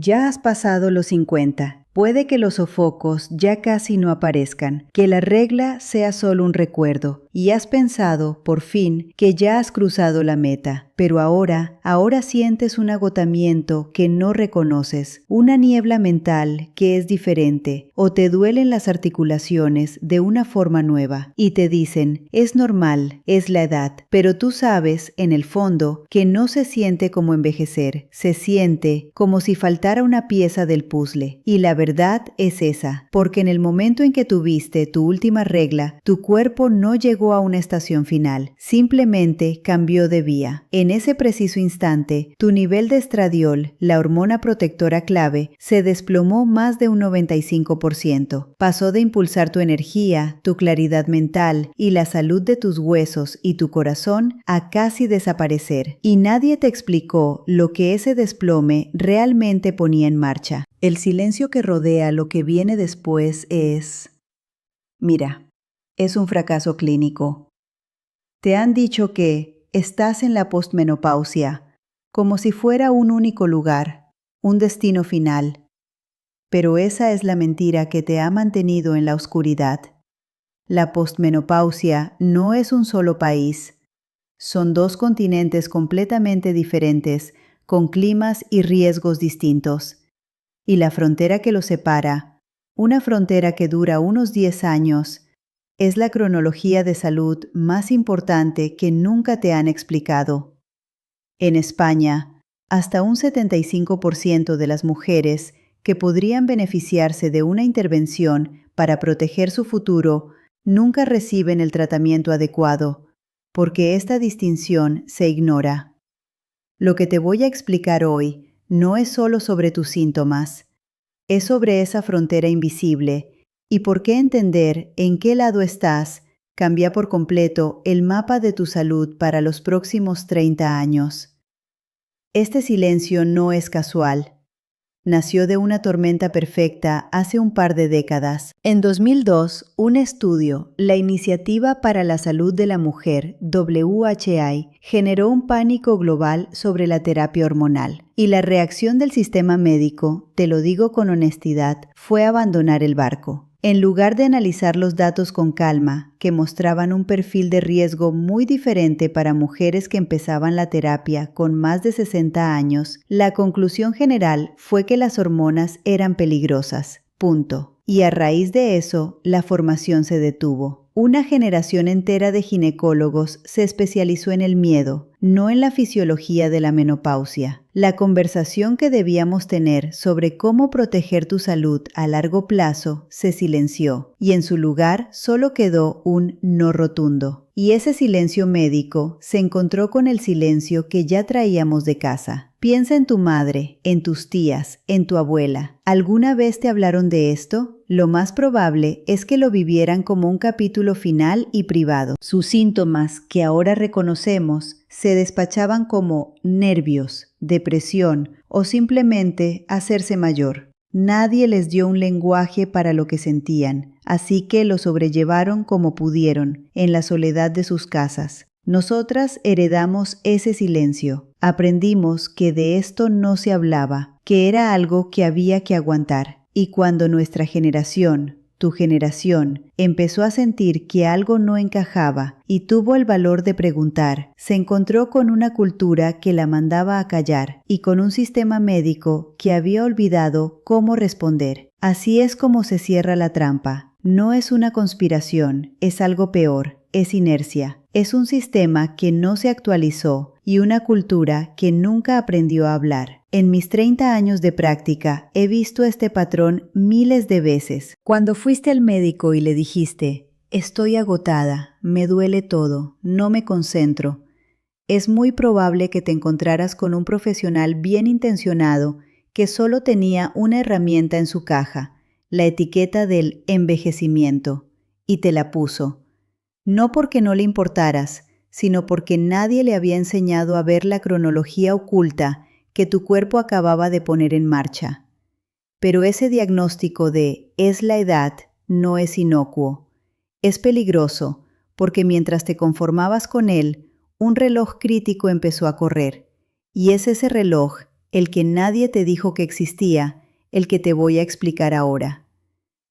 Ya has pasado los 50. Puede que los sofocos ya casi no aparezcan, que la regla sea solo un recuerdo, y has pensado, por fin, que ya has cruzado la meta. Pero ahora sientes un agotamiento que no reconoces, una niebla mental que es diferente, o te duelen las articulaciones de una forma nueva, y te dicen, es normal, es la edad, pero tú sabes, en el fondo, que no se siente como envejecer, se siente como si faltara una pieza del puzzle, y la verdad es esa, porque en el momento en que tuviste tu última regla, tu cuerpo no llegó a una estación final, simplemente cambió de vía. En ese preciso instante, tu nivel de estradiol, la hormona protectora clave, se desplomó más de un 95%. Pasó de impulsar tu energía, tu claridad mental y la salud de tus huesos y tu corazón a casi desaparecer. Y nadie te explicó lo que ese desplome realmente ponía en marcha. El silencio que rodea lo que viene después es... Mira, es un fracaso clínico. Te han dicho que estás en la posmenopausia, como si fuera un único lugar, un destino final. Pero esa es la mentira que te ha mantenido en la oscuridad. La posmenopausia no es un solo país. Son 2 continentes completamente diferentes, con climas y riesgos distintos. Y la frontera que los separa, una frontera que dura unos 10 años, es la cronología de salud más importante que nunca te han explicado. En España, hasta un 75% de las mujeres que podrían beneficiarse de una intervención para proteger su futuro nunca reciben el tratamiento adecuado, porque esta distinción se ignora. Lo que te voy a explicar hoy no es solo sobre tus síntomas, es sobre esa frontera invisible y por qué entender en qué lado estás cambia por completo el mapa de tu salud para los próximos 30 años. Este silencio no es casual. Nació de una tormenta perfecta hace un par de décadas. En 2002, un estudio, la Iniciativa para la Salud de la Mujer, WHI, generó un pánico global sobre la terapia hormonal. Y la reacción del sistema médico, te lo digo con honestidad, fue abandonar el barco. En lugar de analizar los datos con calma, que mostraban un perfil de riesgo muy diferente para mujeres que empezaban la terapia con más de 60 años, la conclusión general fue que las hormonas eran peligrosas. Punto. Y a raíz de eso, la formación se detuvo. Una generación entera de ginecólogos se especializó en el miedo, no en la fisiología de la menopausia. La conversación que debíamos tener sobre cómo proteger tu salud a largo plazo se silenció, y en su lugar solo quedó un no rotundo. Y ese silencio médico se encontró con el silencio que ya traíamos de casa. Piensa en tu madre, en tus tías, en tu abuela. ¿Alguna vez te hablaron de esto? Lo más probable es que lo vivieran como un capítulo final y privado. Sus síntomas, que ahora reconocemos, se despachaban como nervios, depresión o simplemente hacerse mayor. Nadie les dio un lenguaje para lo que sentían, así que lo sobrellevaron como pudieron, en la soledad de sus casas. Nosotras heredamos ese silencio. Aprendimos que de esto no se hablaba, que era algo que había que aguantar. Y cuando nuestra generación, tu generación, empezó a sentir que algo no encajaba y tuvo el valor de preguntar, se encontró con una cultura que la mandaba a callar y con un sistema médico que había olvidado cómo responder. Así es como se cierra la trampa. No es una conspiración, es algo peor, es inercia. Es un sistema que no se actualizó y una cultura que nunca aprendió a hablar. En mis 30 años de práctica he visto este patrón miles de veces. Cuando fuiste al médico y le dijiste, estoy agotada, me duele todo, no me concentro, es muy probable que te encontraras con un profesional bien intencionado que solo tenía una herramienta en su caja, la etiqueta del envejecimiento, y te la puso. No porque no le importaras, sino porque nadie le había enseñado a ver la cronología oculta que tu cuerpo acababa de poner en marcha. Pero ese diagnóstico de «es la edad» no es inocuo. Es peligroso, porque mientras te conformabas con él, un reloj crítico empezó a correr. Y es ese reloj el que nadie te dijo que existía, el que te voy a explicar ahora.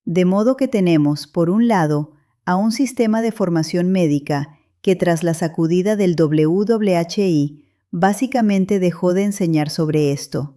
De modo que tenemos, por un lado, a un sistema de formación médica que tras la sacudida del WHI básicamente dejó de enseñar sobre esto.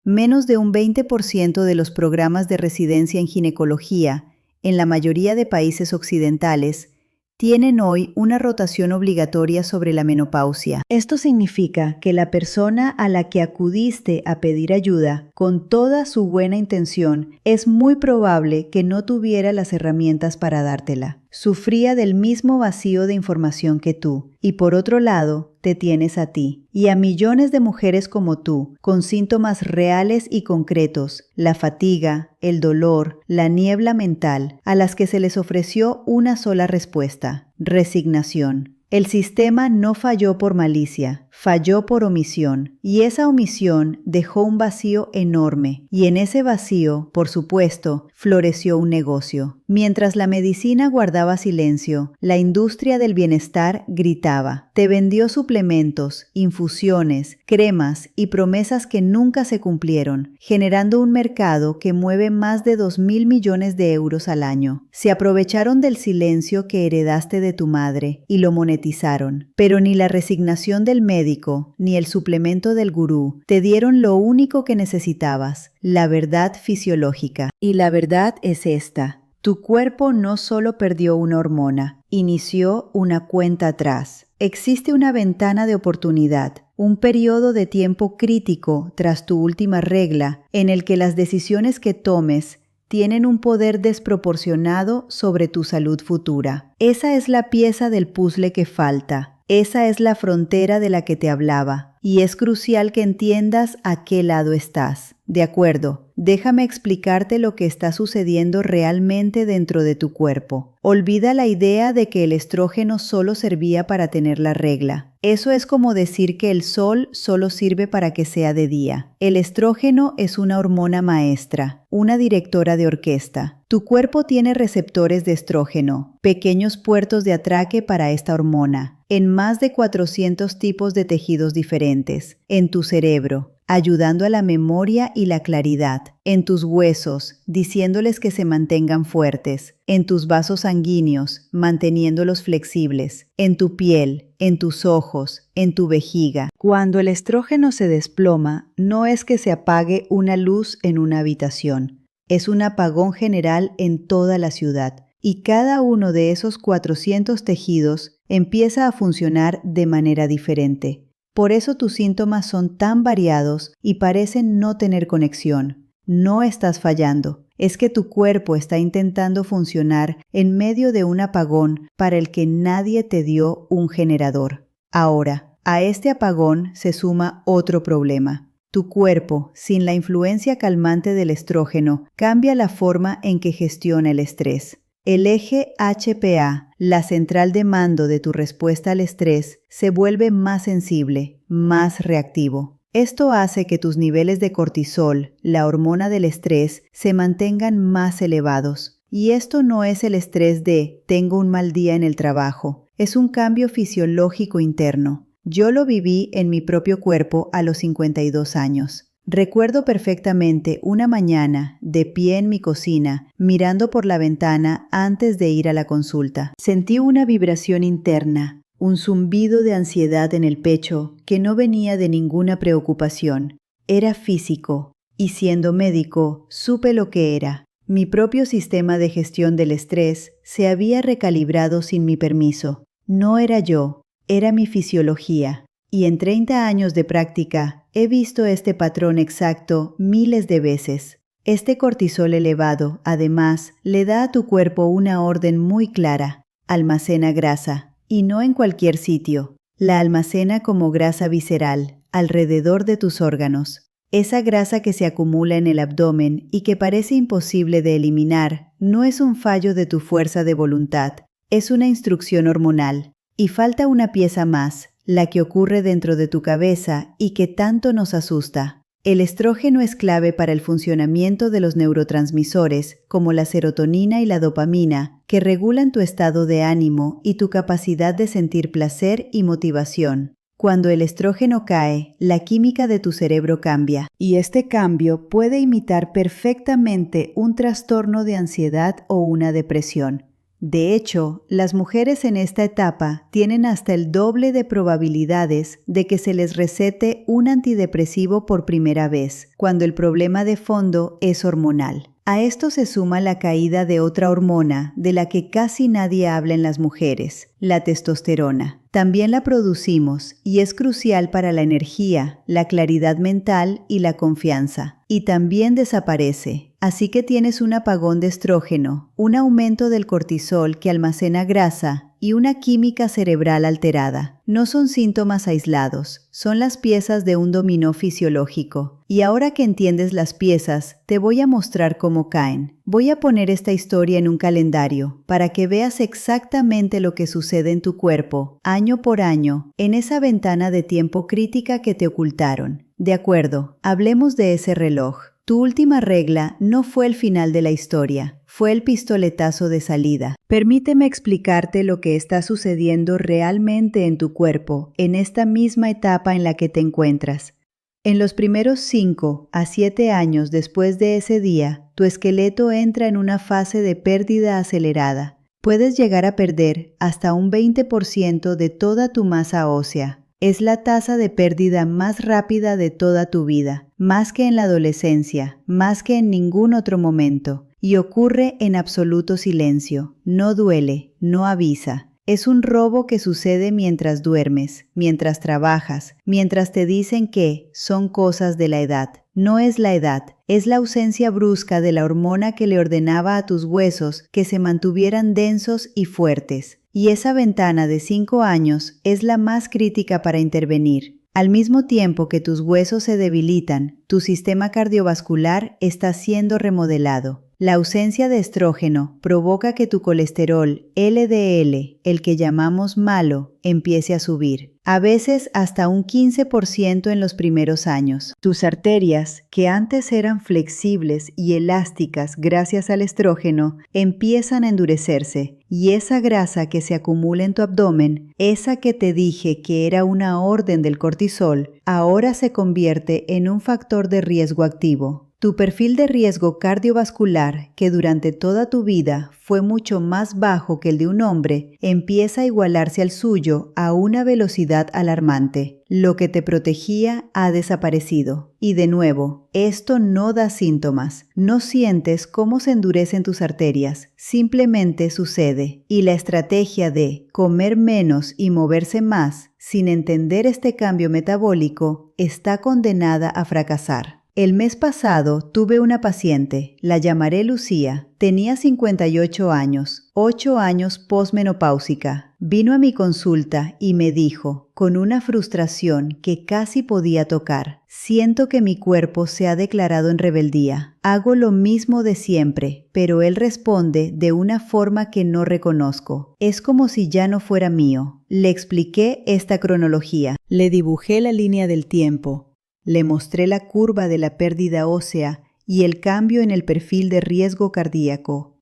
Menos de un 20% de los programas de residencia en ginecología, en la mayoría de países occidentales, tienen hoy una rotación obligatoria sobre la menopausia. Esto significa que la persona a la que acudiste a pedir ayuda, con toda su buena intención, es muy probable que no tuviera las herramientas para dártela. Sufría del mismo vacío de información que tú, y por otro lado, te tienes a ti, y a millones de mujeres como tú, con síntomas reales y concretos, la fatiga, el dolor, la niebla mental, a las que se les ofreció una sola respuesta: resignación. El sistema no falló por malicia, falló por omisión, y esa omisión dejó un vacío enorme, y en ese vacío, por supuesto, floreció un negocio. Mientras la medicina guardaba silencio, la industria del bienestar gritaba. Te vendió suplementos, infusiones, cremas y promesas que nunca se cumplieron, generando un mercado que mueve más de 2.000 millones de euros al año. Se aprovecharon del silencio que heredaste de tu madre y lo monetizaron, pero ni la resignación del médico ni el suplemento del gurú te dieron lo único que necesitabas: la verdad fisiológica. Y la verdad es esta: tu cuerpo no solo perdió una hormona, inició una cuenta atrás. Existe una ventana de oportunidad, un periodo de tiempo crítico tras tu última regla en el que las decisiones que tomes tienen un poder desproporcionado sobre tu salud futura. Esa es la pieza del puzzle que falta. Esa es la frontera de la que te hablaba, y es crucial que entiendas a qué lado estás. De acuerdo, déjame explicarte lo que está sucediendo realmente dentro de tu cuerpo. Olvida la idea de que el estrógeno solo servía para tener la regla. Eso es como decir que el sol solo sirve para que sea de día. El estrógeno es una hormona maestra, una directora de orquesta. Tu cuerpo tiene receptores de estrógeno, pequeños puertos de atraque para esta hormona, en más de 400 tipos de tejidos diferentes, en tu cerebro, ayudando a la memoria y la claridad, en tus huesos, diciéndoles que se mantengan fuertes, en tus vasos sanguíneos, manteniéndolos flexibles, en tu piel, en tus ojos, en tu vejiga. Cuando el estrógeno se desploma, no es que se apague una luz en una habitación, es un apagón general en toda la ciudad, y cada uno de esos 400 tejidos empieza a funcionar de manera diferente. Por eso tus síntomas son tan variados y parecen no tener conexión. No estás fallando, es que tu cuerpo está intentando funcionar en medio de un apagón para el que nadie te dio un generador. Ahora, a este apagón se suma otro problema. Tu cuerpo, sin la influencia calmante del estrógeno, cambia la forma en que gestiona el estrés. El eje HPA, la central de mando de tu respuesta al estrés, se vuelve más sensible, más reactivo. Esto hace que tus niveles de cortisol, la hormona del estrés, se mantengan más elevados. Y esto no es el estrés de «tengo un mal día en el trabajo», es un cambio fisiológico interno. Yo lo viví en mi propio cuerpo a los 52 años. Recuerdo perfectamente una mañana, de pie en mi cocina, mirando por la ventana antes de ir a la consulta. Sentí una vibración interna, un zumbido de ansiedad en el pecho que no venía de ninguna preocupación. Era físico, y siendo médico, supe lo que era. Mi propio sistema de gestión del estrés se había recalibrado sin mi permiso. No era yo, era mi fisiología. Y en 30 años de práctica, he visto este patrón exacto miles de veces. Este cortisol elevado, además, le da a tu cuerpo una orden muy clara: almacena grasa, y no en cualquier sitio. La almacena como grasa visceral, alrededor de tus órganos. Esa grasa que se acumula en el abdomen y que parece imposible de eliminar, no es un fallo de tu fuerza de voluntad, es una instrucción hormonal. Y falta una pieza más, la que ocurre dentro de tu cabeza y que tanto nos asusta. El estrógeno es clave para el funcionamiento de los neurotransmisores, como la serotonina y la dopamina, que regulan tu estado de ánimo y tu capacidad de sentir placer y motivación. Cuando el estrógeno cae, la química de tu cerebro cambia, y este cambio puede imitar perfectamente un trastorno de ansiedad o una depresión. De hecho, las mujeres en esta etapa tienen hasta el doble de probabilidades de que se les recete un antidepresivo por primera vez, cuando el problema de fondo es hormonal. A esto se suma la caída de otra hormona de la que casi nadie habla en las mujeres, la testosterona. También la producimos y es crucial para la energía, la claridad mental y la confianza. Y también desaparece. Así que tienes un apagón de estrógeno, un aumento del cortisol que almacena grasa y una química cerebral alterada. No son síntomas aislados, son las piezas de un dominó fisiológico. Y ahora que entiendes las piezas, te voy a mostrar cómo caen. Voy a poner esta historia en un calendario para que veas exactamente lo que sucede en tu cuerpo, año por año, en esa ventana de tiempo crítica que te ocultaron. De acuerdo, hablemos de ese reloj. Tu última regla no fue el final de la historia, fue el pistoletazo de salida. Permíteme explicarte lo que está sucediendo realmente en tu cuerpo, en esta misma etapa en la que te encuentras. En los primeros 5 a 7 años después de ese día, tu esqueleto entra en una fase de pérdida acelerada. Puedes llegar a perder hasta un 20% de toda tu masa ósea. Es la tasa de pérdida más rápida de toda tu vida, más que en la adolescencia, más que en ningún otro momento, y ocurre en absoluto silencio, no duele, no avisa. Es un robo que sucede mientras duermes, mientras trabajas, mientras te dicen que son cosas de la edad. No es la edad, es la ausencia brusca de la hormona que le ordenaba a tus huesos que se mantuvieran densos y fuertes. Y esa ventana de 5 años es la más crítica para intervenir. Al mismo tiempo que tus huesos se debilitan, tu sistema cardiovascular está siendo remodelado. La ausencia de estrógeno provoca que tu colesterol LDL, el que llamamos malo, empiece a subir, a veces hasta un 15% en los primeros años. Tus arterias, que antes eran flexibles y elásticas gracias al estrógeno, empiezan a endurecerse, y esa grasa que se acumula en tu abdomen, esa que te dije que era una orden del cortisol, ahora se convierte en un factor de riesgo activo. Tu perfil de riesgo cardiovascular, que durante toda tu vida fue mucho más bajo que el de un hombre, empieza a igualarse al suyo a una velocidad alarmante. Lo que te protegía ha desaparecido. Y de nuevo, esto no da síntomas. No sientes cómo se endurecen tus arterias. Simplemente sucede. Y la estrategia de comer menos y moverse más, sin entender este cambio metabólico, está condenada a fracasar. El mes pasado tuve una paciente, la llamaré Lucía, tenía 58 años, 8 años posmenopáusica. Vino a mi consulta y me dijo, con una frustración que casi podía tocar, siento que mi cuerpo se ha declarado en rebeldía. Hago lo mismo de siempre, pero él responde de una forma que no reconozco. Es como si ya no fuera mío. Le expliqué esta cronología. Le dibujé la línea del tiempo. Le mostré la curva de la pérdida ósea y el cambio en el perfil de riesgo cardíaco.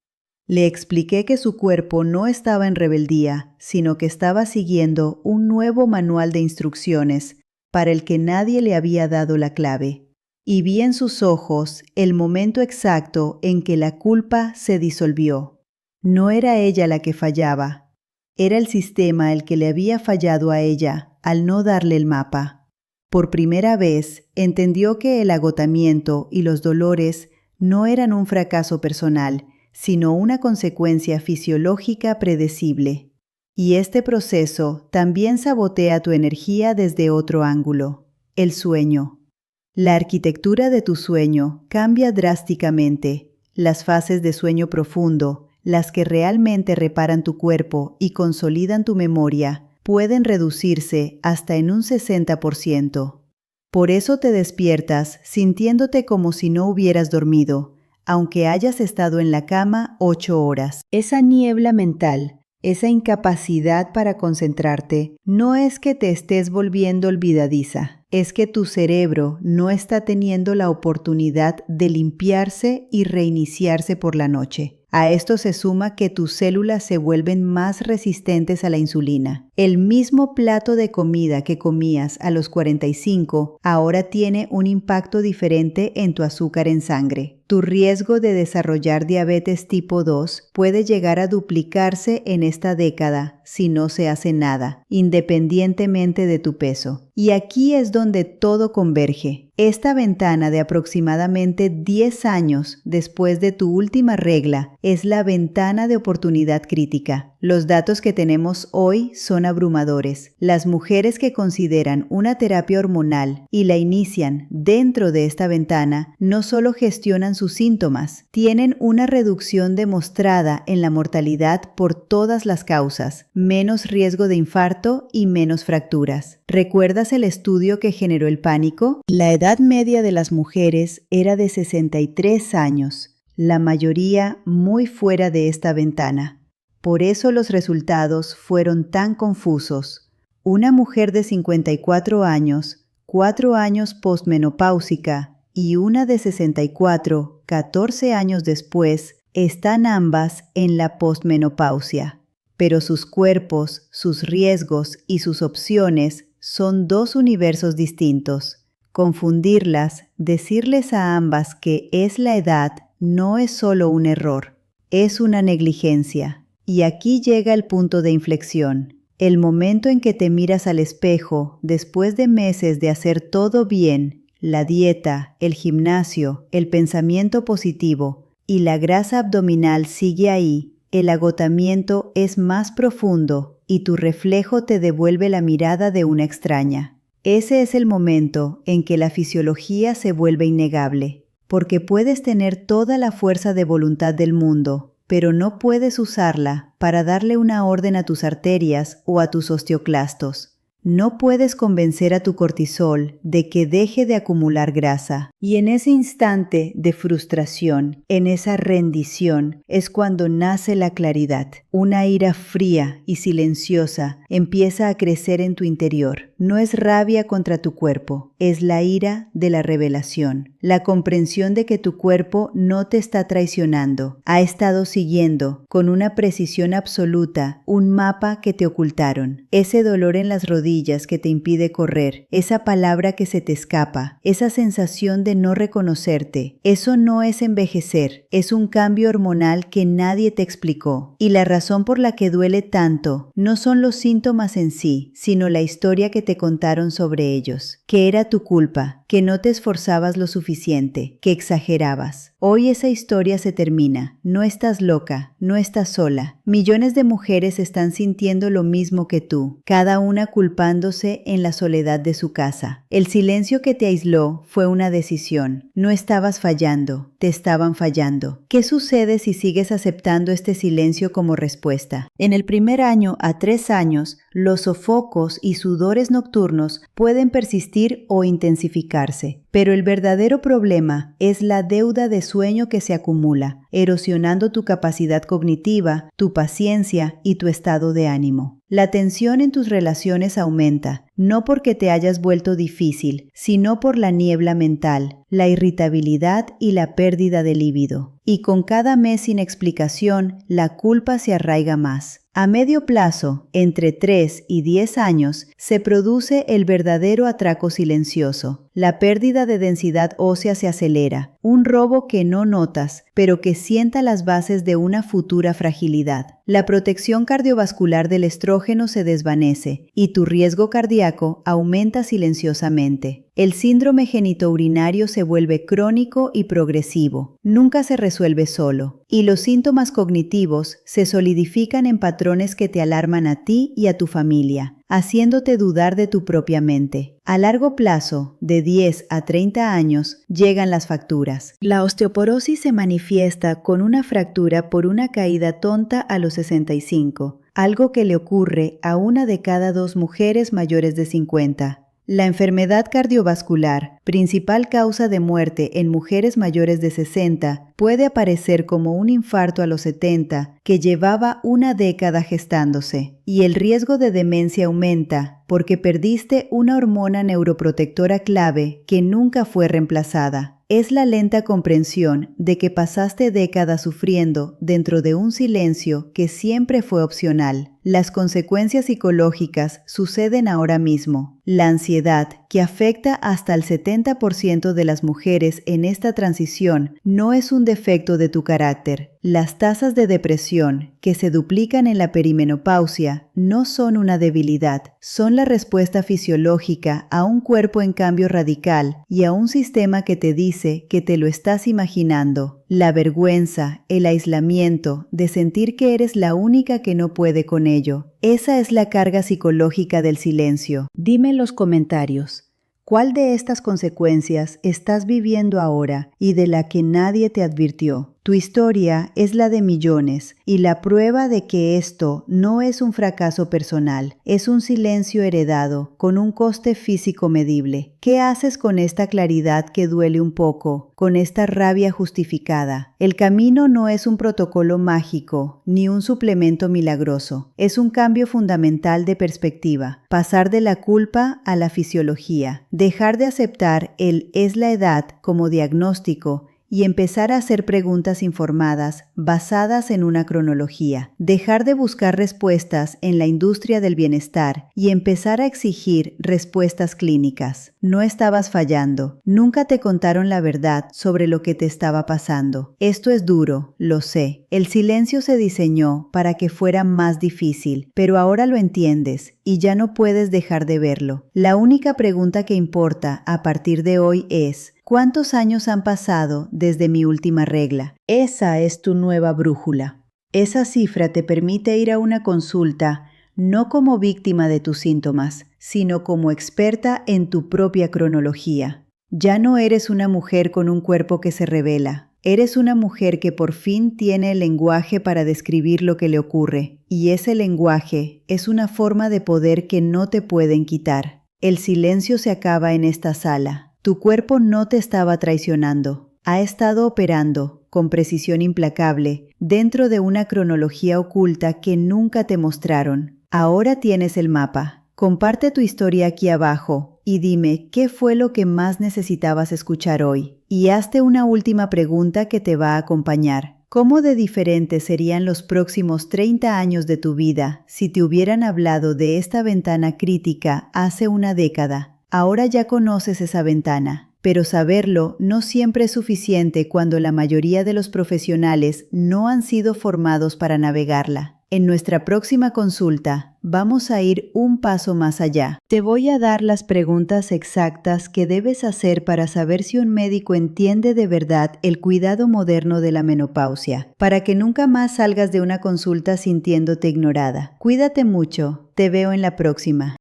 Le expliqué que su cuerpo no estaba en rebeldía, sino que estaba siguiendo un nuevo manual de instrucciones para el que nadie le había dado la clave. Y vi en sus ojos el momento exacto en que la culpa se disolvió. No era ella la que fallaba, era el sistema el que le había fallado a ella al no darle el mapa. Por primera vez, entendió que el agotamiento y los dolores no eran un fracaso personal, sino una consecuencia fisiológica predecible. Y este proceso también sabotea tu energía desde otro ángulo, el sueño. La arquitectura de tu sueño cambia drásticamente. Las fases de sueño profundo, las que realmente reparan tu cuerpo y consolidan tu memoria, pueden reducirse hasta en un 60%. Por eso te despiertas sintiéndote como si no hubieras dormido, aunque hayas estado en la cama 8 horas. Esa niebla mental, esa incapacidad para concentrarte, no es que te estés volviendo olvidadiza, es que tu cerebro no está teniendo la oportunidad de limpiarse y reiniciarse por la noche. A esto se suma que tus células se vuelven más resistentes a la insulina. El mismo plato de comida que comías a los 45 ahora tiene un impacto diferente en tu azúcar en sangre. Tu riesgo de desarrollar diabetes tipo 2 puede llegar a duplicarse en esta década si no se hace nada, independientemente de tu peso. Y aquí es donde todo converge. Esta ventana de aproximadamente 10 años después de tu última regla es la ventana de oportunidad crítica. Los datos que tenemos hoy son abrumadores. Las mujeres que consideran una terapia hormonal y la inician dentro de esta ventana no solo gestionan sus síntomas, tienen una reducción demostrada en la mortalidad por todas las causas, menos riesgo de infarto y menos fracturas. ¿Recuerdas el estudio que generó el pánico? La edad media de las mujeres era de 63 años, la mayoría muy fuera de esta ventana. Por eso los resultados fueron tan confusos. Una mujer de 54 años, 4 años postmenopáusica, y una de 64, 14 años después, están ambas en la postmenopausia. Pero sus cuerpos, sus riesgos y sus opciones son dos universos distintos. Confundirlas, decirles a ambas que es la edad, no es solo un error, es una negligencia. Y aquí llega el punto de inflexión. El momento en que te miras al espejo, después de meses de hacer todo bien, la dieta, el gimnasio, el pensamiento positivo y la grasa abdominal sigue ahí, el agotamiento es más profundo y tu reflejo te devuelve la mirada de una extraña. Ese es el momento en que la fisiología se vuelve innegable, porque puedes tener toda la fuerza de voluntad del mundo, pero no puedes usarla para darle una orden a tus arterias o a tus osteoclastos. No puedes convencer a tu cortisol de que deje de acumular grasa. Y en ese instante de frustración, en esa rendición, es cuando nace la claridad. Una ira fría y silenciosa empieza a crecer en tu interior. No es rabia contra tu cuerpo, es la ira de la revelación. La comprensión de que tu cuerpo no te está traicionando. Ha estado siguiendo, con una precisión absoluta, un mapa que te ocultaron. Ese dolor en las rodillas que te impide correr, esa palabra que se te escapa, esa sensación de no reconocerte, eso no es envejecer, es un cambio hormonal que nadie te explicó. Y la razón por la que duele tanto no son los síntomas en sí, sino la historia que te contaron sobre ellos, que era tu culpa, que no te esforzabas lo suficiente, que exagerabas. Hoy esa historia se termina, no estás loca, no estás sola. Millones de mujeres están sintiendo lo mismo que tú, cada una culpándose en la soledad de su casa. El silencio que te aisló fue una decisión. No estabas fallando, te estaban fallando. ¿Qué sucede si sigues aceptando este silencio como respuesta? En el primer año a 3 años, los sofocos y sudores nocturnos pueden persistir o intensificarse, pero el verdadero problema es la deuda de sueño que se acumula, erosionando tu capacidad cognitiva, tu paciencia y tu estado de ánimo. La tensión en tus relaciones aumenta, no porque te hayas vuelto difícil, sino por la niebla mental, la irritabilidad y la pérdida de líbido. Y con cada mes sin explicación, la culpa se arraiga más. A medio plazo, entre 3 y 10 años, se produce el verdadero atraco silencioso. La pérdida de densidad ósea se acelera, un robo que no notas, pero que sienta las bases de una futura fragilidad. La protección cardiovascular del estrógeno se desvanece y tu riesgo cardíaco aumenta silenciosamente. El síndrome genitourinario se vuelve crónico y progresivo. Nunca se resuelve solo. Y los síntomas cognitivos se solidifican en patrones que te alarman a ti y a tu familia, haciéndote dudar de tu propia mente. A largo plazo, de 10 a 30 años, llegan las facturas. La osteoporosis se manifiesta con una fractura por una caída tonta a los 65, algo que le ocurre a 1 de cada 2 mujeres mayores de 50. La enfermedad cardiovascular, principal causa de muerte en mujeres mayores de 60, puede aparecer como un infarto a los 70 que llevaba una década gestándose, y el riesgo de demencia aumenta porque perdiste una hormona neuroprotectora clave que nunca fue reemplazada. Es la lenta comprensión de que pasaste décadas sufriendo dentro de un silencio que siempre fue opcional. Las consecuencias psicológicas suceden ahora mismo. La ansiedad, que afecta hasta el 70% de las mujeres en esta transición, no es un defecto de tu carácter. Las tasas de depresión, que se duplican en la perimenopausia, no son una debilidad, son la respuesta fisiológica a un cuerpo en cambio radical y a un sistema que te dice que te lo estás imaginando. La vergüenza, el aislamiento, de sentir que eres la única que no puede con ello. Esa es la carga psicológica del silencio. Dime en los comentarios, ¿cuál de estas consecuencias estás viviendo ahora y de la que nadie te advirtió? Tu historia es la de millones y la prueba de que esto no es un fracaso personal, es un silencio heredado con un coste físico medible. ¿Qué haces con esta claridad que duele un poco, con esta rabia justificada? El camino no es un protocolo mágico ni un suplemento milagroso, es un cambio fundamental de perspectiva, pasar de la culpa a la fisiología, dejar de aceptar el es la edad como diagnóstico y empezar a hacer preguntas informadas basadas en una cronología, dejar de buscar respuestas en la industria del bienestar y empezar a exigir respuestas clínicas. No estabas fallando, nunca te contaron la verdad sobre lo que te estaba pasando. Esto es duro, lo sé. El silencio se diseñó para que fuera más difícil, pero ahora lo entiendes y ya no puedes dejar de verlo. La única pregunta que importa a partir de hoy es: ¿cuántos años han pasado desde mi última regla? Esa es tu nueva brújula. Esa cifra te permite ir a una consulta no como víctima de tus síntomas, sino como experta en tu propia cronología. Ya no eres una mujer con un cuerpo que se revela. Eres una mujer que por fin tiene el lenguaje para describir lo que le ocurre, y ese lenguaje es una forma de poder que no te pueden quitar. El silencio se acaba en esta sala. Tu cuerpo no te estaba traicionando. Ha estado operando, con precisión implacable, dentro de una cronología oculta que nunca te mostraron. Ahora tienes el mapa. Comparte tu historia aquí abajo y dime qué fue lo que más necesitabas escuchar hoy. Y hazte una última pregunta que te va a acompañar. ¿Cómo de diferentes serían los próximos 30 años de tu vida si te hubieran hablado de esta ventana crítica hace una década? Ahora ya conoces esa ventana, pero saberlo no siempre es suficiente cuando la mayoría de los profesionales no han sido formados para navegarla. En nuestra próxima consulta vamos a ir un paso más allá. Te voy a dar las preguntas exactas que debes hacer para saber si un médico entiende de verdad el cuidado moderno de la menopausia, para que nunca más salgas de una consulta sintiéndote ignorada. Cuídate mucho. Te veo en la próxima.